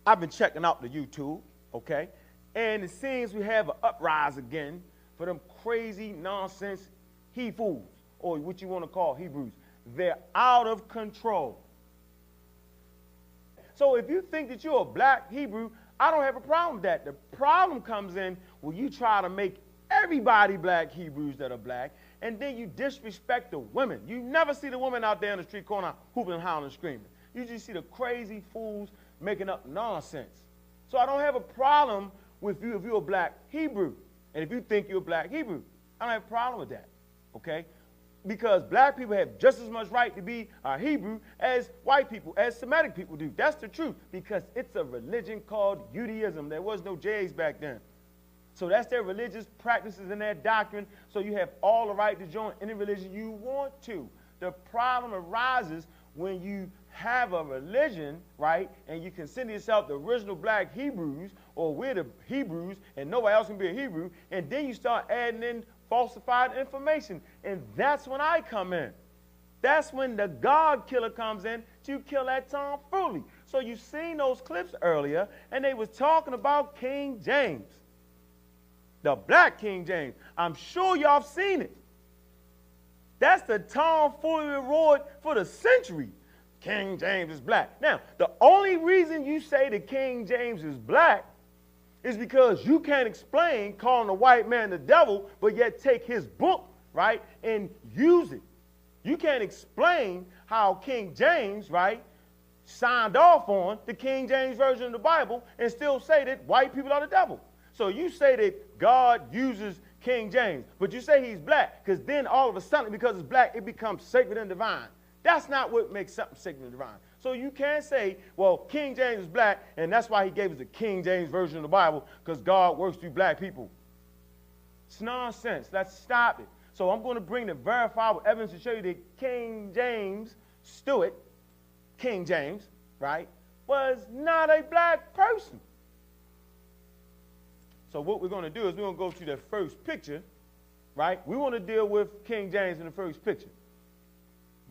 I've been checking out the YouTube, okay? And it seems we have an uprise again for them crazy nonsense he-fools, or what you want to call Hebrews. They're out of control. So if you think that you're a black Hebrew, I don't have a problem with that. The problem comes in when you try to make everybody black Hebrews that are black, and then you disrespect the women. You never see the women out there in the street corner hooping, howling, and screaming. You just see the crazy fools making up nonsense. So I don't have a problem with you if you're a black Hebrew. And if you think you're a black Hebrew, I don't have a problem with that, okay? Because black people have just as much right to be a Hebrew as white people, as Semitic people do. That's the truth, because it's a religion called Judaism. There was no J's back then. So that's their religious practices and their doctrine. So you have all the right to join any religion you want to. The problem arises when you have a religion, right, and you consider yourself the original black Hebrews, or we're the Hebrews and nobody else can be a Hebrew, and then you start adding in falsified information. And that's when I come in. That's when the God killer comes in to kill that tomfoolery. So you've seen those clips earlier, and they was talking about King James. The black King James. I'm sure y'all have seen it. That's the tomfoolery roared for the century. King James is black. Now, the only reason you say that King James is black is because you can't explain calling a white man the devil, but yet take his book, right, and use it. You can't explain how King James, right, signed off on the King James Version of the Bible and still say that white people are the devil. So you say that God uses King James, but you say he's black, because then all of a sudden, because it's black, it becomes sacred and divine. That's not what makes something sacred and divine. So you can't say, well, King James is black, and that's why he gave us the King James Version of the Bible, because God works through black people. It's nonsense. Let's stop it. So I'm going to bring the verifiable evidence to show you that King James Stewart, King James, right, was not a black person. So what we're going to do is we're going to go to the first picture, right? We want to deal with King James in the first picture.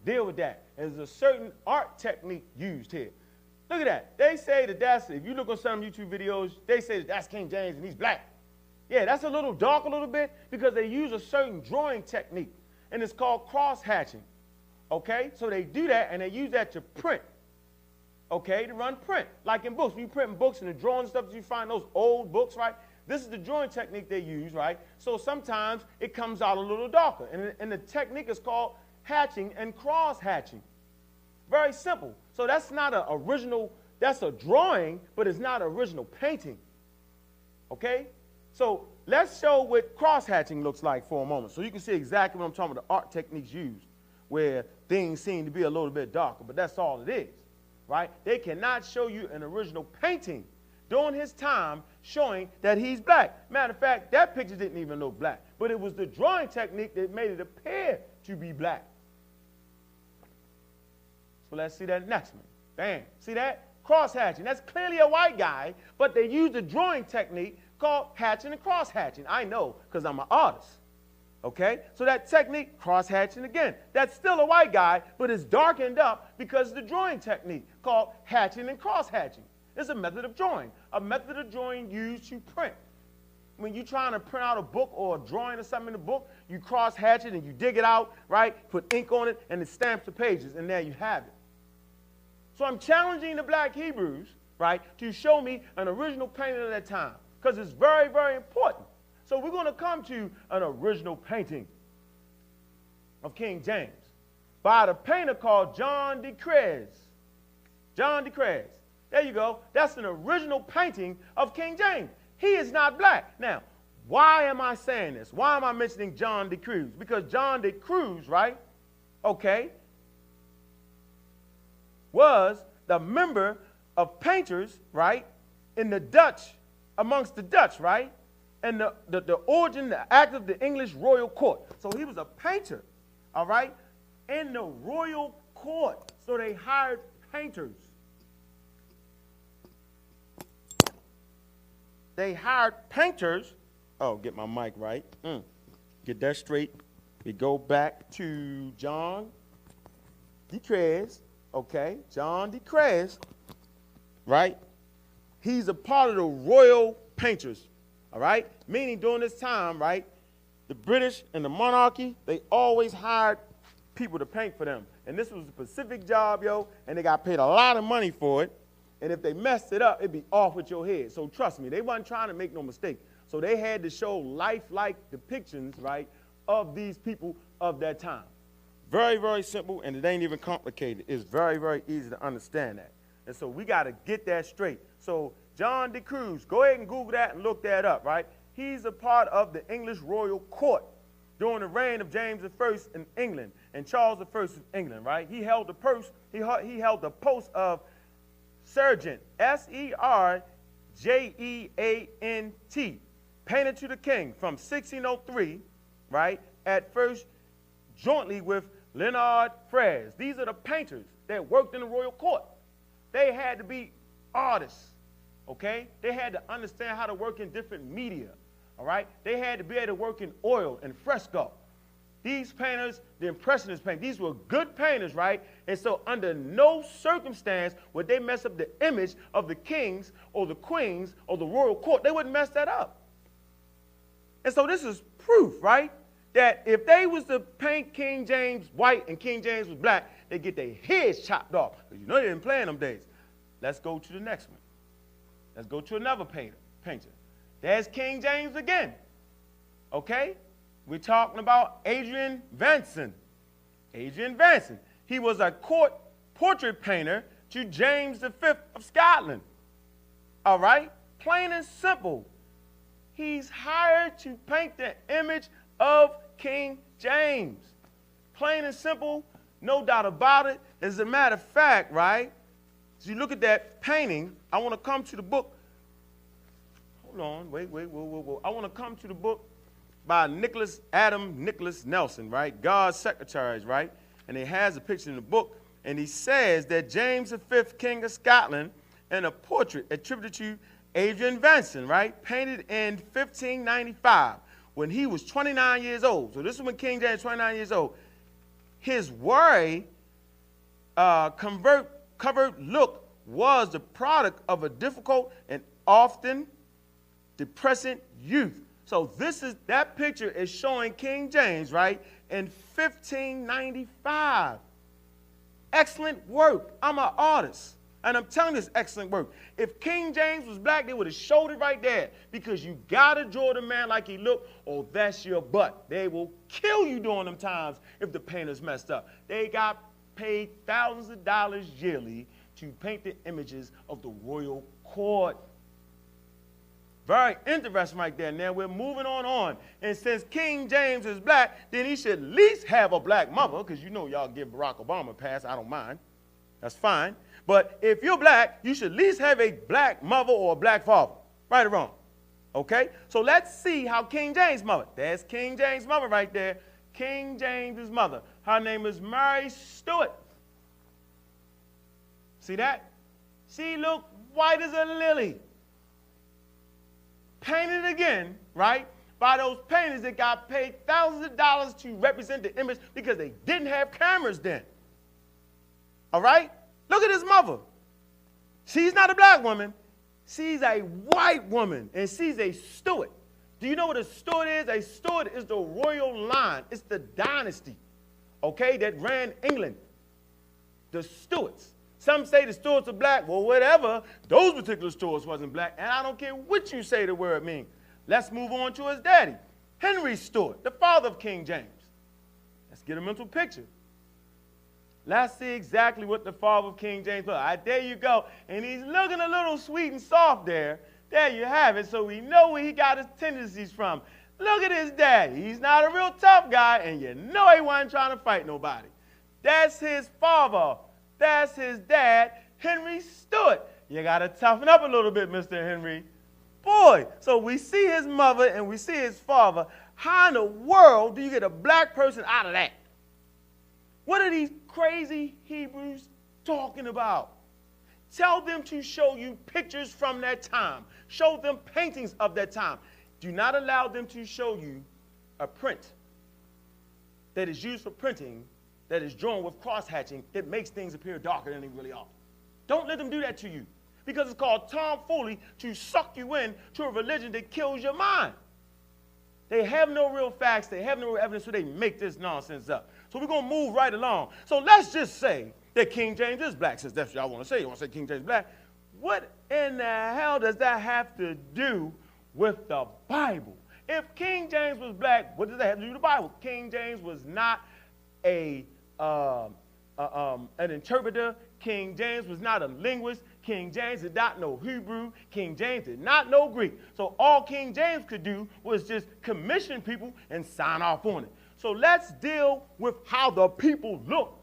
Deal with that. There's a certain art technique used here. Look at that. They say that that's, if you look on some YouTube videos, they say that that's King James and he's black. Yeah, that's a little dark a little bit because they use a certain drawing technique, and it's called cross-hatching. Okay? So they do that, and they use that to print. Okay? To run print. Like in books. When you print in books and the drawing stuff, you find those old books, right? This is the drawing technique they use, right? So sometimes it comes out a little darker. And the technique is called hatching and cross-hatching. Very simple. So that's not an original, that's a drawing, but it's not an original painting. Okay? So let's show what cross-hatching looks like for a moment so you can see exactly what I'm talking about, the art techniques used, where things seem to be a little bit darker, but that's all it is, right? They cannot show you an original painting during his time showing that he's black. Matter of fact, that picture didn't even look black, but it was the drawing technique that made it appear to be black. So let's see that next one. Bam. See that? Cross-hatching. That's clearly a white guy, but they used a drawing technique called hatching and cross-hatching. I know because I'm an artist. Okay? So that technique, cross-hatching again, that's still a white guy, but it's darkened up because of the drawing technique called hatching and cross-hatching. It's a method of drawing used to print. When you're trying to print out a book or a drawing or something in the book, you cross-hatch it and you dig it out, right? Put ink on it, and it stamps the pages, and there you have it. So I'm challenging the black Hebrews, right, to show me an original painting of that time, because it's very, very important. So we're going to come to an original painting of King James by the painter called John de Crez. John de Crez. There you go. That's an original painting of King James. He is not black. Now, why am I saying this? Why am I mentioning John de Cruz? Because John de Cruz, right, okay, was the member of painters, right, in the Dutch, amongst the Dutch, right, and the origin, the act of the English royal court. So he was a painter, all right, in the royal court. So they hired painters. They hired painters. Oh, get my mic right. Get that straight. We go back to John de Crez. Okay, John de Crez, right, He's a part of the royal painters, all right? Meaning during this time, right, the British and the monarchy, they always hired people to paint for them. And this was a specific job, yo, and they got paid a lot of money for it. And if they messed it up, it'd be off with your head. So trust me, they wasn't trying to make no mistake. So they had to show lifelike depictions, right, of these people of that time. Very, very simple, and it ain't even complicated. It's very, very easy to understand that. And so we got to get that straight. So John de Cruz, go ahead and Google that and look that up, right? He's a part of the English royal court during the reign of James I in England and Charles I of England, right? He held the post, he held the post of sergeant, S-E-R-J-E-A-N-T, painted to the king from 1603, right, at first jointly with Leonard Fraisse. These are the painters that worked in the royal court. They had to be artists, okay? They had to understand how to work in different media, all right? They had to be able to work in oil and fresco. These painters, the Impressionist painters, these were good painters, right? And so under no circumstance would they mess up the image of the kings or the queens or the royal court. They wouldn't mess that up. And so this is proof, right, that if they was to paint King James white and King James was black, they'd get their heads chopped off. Because you know they didn't play in them days. Let's go to the next one. Let's go to another painter. There's King James again, okay? We're talking about Adrian Vanson. Adrian Vanson. He was a court portrait painter to James V of Scotland. All right? Plain and simple. He's hired to paint the image of King James. Plain and simple, no doubt about it. As a matter of fact, right, as you look at that painting, I want to come to the book. Hold on, wait. I want to come to the book by Adam Nicholas Nelson, right? God's secretaries, right? And he has a picture in the book, and he says that James V, King of Scotland, and a portrait attributed to Adrian Vanson, right? Painted in 1595 when he was 29 years old. So this is when King James was 29 years old. His worry covered look was the product of a difficult and often depressing youth. So that picture is showing King James, right, in 1595. Excellent work. I'm an artist, and I'm telling you it's excellent work. If King James was black, they would have showed it right there, because you got to draw the man like he looked, or that's your butt. They will kill you during them times if the painter's messed up. They got paid thousands of dollars yearly to paint the images of the royal court. Very interesting right there. Now we're moving on. And since King James is black, then he should at least have a black mother, because you know y'all give Barack Obama a pass. I don't mind. That's fine. But if you're black, you should at least have a black mother or a black father. Right or wrong? Okay? So let's see how King James' mother. There's King James' mother right there. King James' mother. Her name is Mary Stuart. See that? She looked white as a lily. Painted again, right, by those painters that got paid thousands of dollars to represent the image because they didn't have cameras then. All right? Look at his mother. She's not a black woman. She's a white woman, and she's a Stuart. Do you know what a Stuart is? A Stuart is the royal line. It's the dynasty, okay, that ran England. The Stuarts. Some say the Stuarts are black. Well, whatever. Those particular Stuarts wasn't black, and I don't care what you say the word means. Let's move on to his daddy, Henry Stuart, the father of King James. Let's get a mental picture. Let's see exactly what the father of King James was. All right, there you go. And he's looking a little sweet and soft there. There you have it. So we know where he got his tendencies from. Look at his daddy. He's not a real tough guy, and you know he wasn't trying to fight nobody. That's his father. That's his dad, Henry Stuart. You got to toughen up a little bit, Mr. Henry. Boy, so we see his mother and we see his father. How in the world do you get a black person out of that? What are these crazy Hebrews talking about? Tell them to show you pictures from that time. Show them paintings of that time. Do not allow them to show you a print that is used for printing, that is drawn with cross-hatching, that makes things appear darker than they really are. Don't let them do that to you. because it's called tomfoolery to suck you in to a religion that kills your mind. They have no real facts. They have no real evidence, so they make this nonsense up. So we're going to move right along. So let's just say that King James is black, since that's what y'all want to say. You want to say King James is black. What in the hell does that have to do with the Bible? If King James was black, what does that have to do with the Bible? King James was not an interpreter. King James was not a linguist. King James did not know Hebrew. King James did not know Greek. So all King James could do was just commission people and sign off on it. So let's deal with how the people look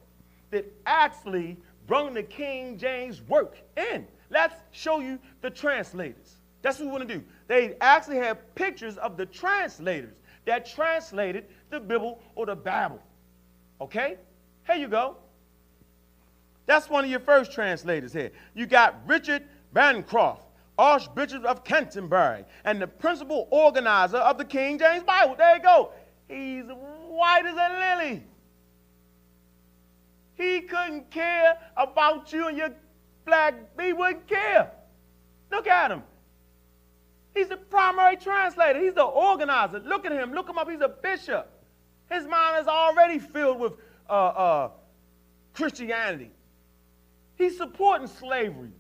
that actually brought the King James work in. Let's show you the translators. That's what we want to do. They actually have pictures of the translators that translated the Bible or the Bible. Okay? Here you go. That's one of your first translators here. You got Richard Bancroft, Archbishop of Canterbury, and the principal organizer of the King James Bible. There you go. He's white as a lily. He couldn't care about you and your black. He wouldn't care. Look at him. He's the primary translator. He's the organizer. Look at him. Look him up. He's a bishop. His mind is already filled with Christianity. He's supporting slavery.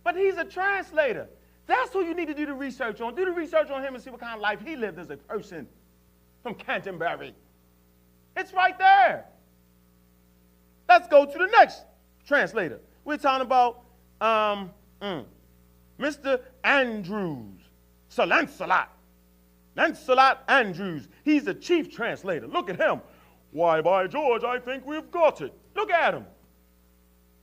But he's a translator. That's who you need to do the research on. Do the research on him and see what kind of life he lived as a person from Canterbury. It's right there. Let's go to the next translator. We're talking about Mr. Andrews, Sir Lancelot. Lancelot Andrews. He's the chief translator. Look at him. Why, by George, I think we've got it. Look at him.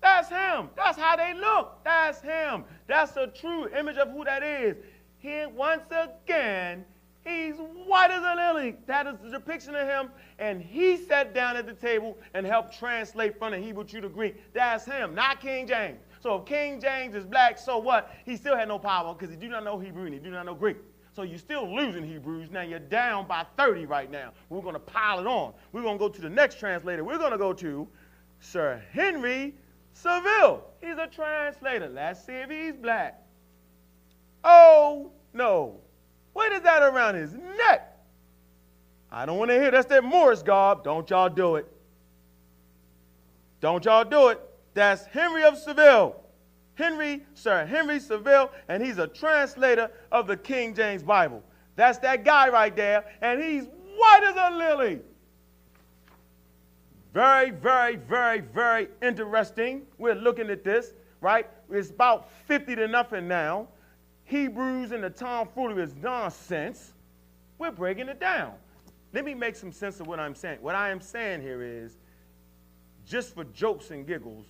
That's him. That's how they look. That's him. That's a true image of who that is. Here, once again, he's white as a lily. That is the depiction of him. And he sat down at the table and helped translate from the Hebrew to the Greek. That's him, not King James. So if King James is black, so what? He still had no power because he do not know Hebrew and he do not know Greek. So you're still losing Hebrews. Now you're down by 30 right now. We're going to pile it on. We're going to go to the next translator. We're going to go to Sir Henry Saville. He's a translator. Let's see if he's black. Oh, no. What is that around his neck? I don't want to hear. That's that Morris garb. Don't y'all do it. Don't y'all do it. That's Henry of Saville. Sir Henry Saville, and he's a translator of the King James Bible. That's that guy right there, and he's white as a lily. Very, very, very, very interesting. We're looking at this, right? It's about 50 to nothing now. Hebrews and the tomfoolery is nonsense. We're breaking it down. Let me make some sense of what I'm saying. What I am saying here is, just for jokes and giggles,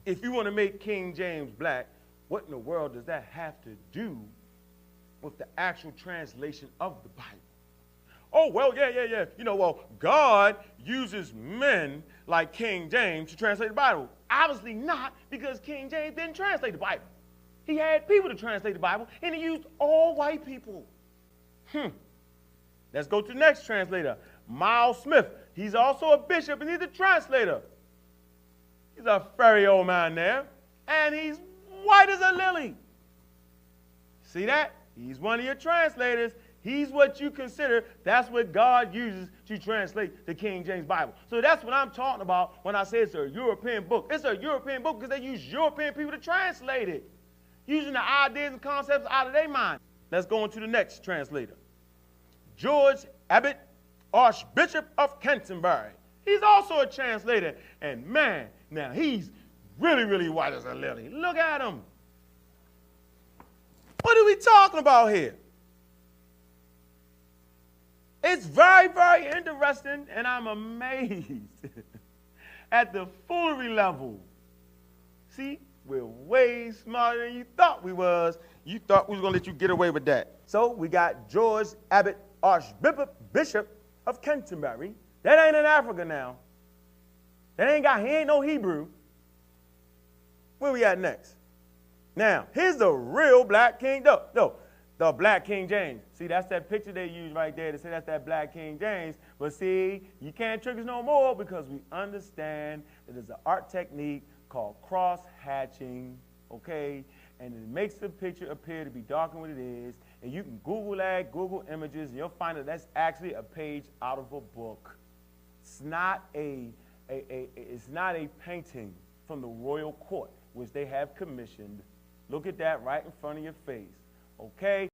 if you want to make King James black, what in the world does that have to do with the actual translation of the Bible? Oh, well, yeah. You know, well, God uses men like King James to translate the Bible. Obviously not, because King James didn't translate the Bible. He had people to translate the Bible, and he used all white people. Let's go to the next translator, Miles Smith. He's also a bishop, and he's a translator. He's a very old man there, and he's white as a lily. See that? He's one of your translators. He's what you consider, that's what God uses to translate the King James Bible. So that's what I'm talking about when I say it's a European book. It's a European book because they use European people to translate it, using the ideas and concepts out of their mind. Let's go on to the next translator. George Abbott, Archbishop of Canterbury. He's also a translator. And man, now he's really, really white as a lily. Look at him. What are we talking about here? It's very, very interesting, and I'm amazed at the foolery level. See, we're way smarter than you thought we was. You thought we was going to let you get away with that. So we got George Abbott, Archbishop of Canterbury. That ain't in Africa now. He ain't no Hebrew. Where we at next? Now, here's the real black king. No, the black King James. See, that's that picture they use right there to say that's that black King James. But see, you can't trick us no more because we understand that there's an art technique called cross-hatching, okay? and it makes the picture appear to be darker than what it is, and you can Google that, Google images, and you'll find that that's actually a page out of a book. It's not it's not a painting from the royal court, which they have commissioned. Look at that right in front of your face, okay?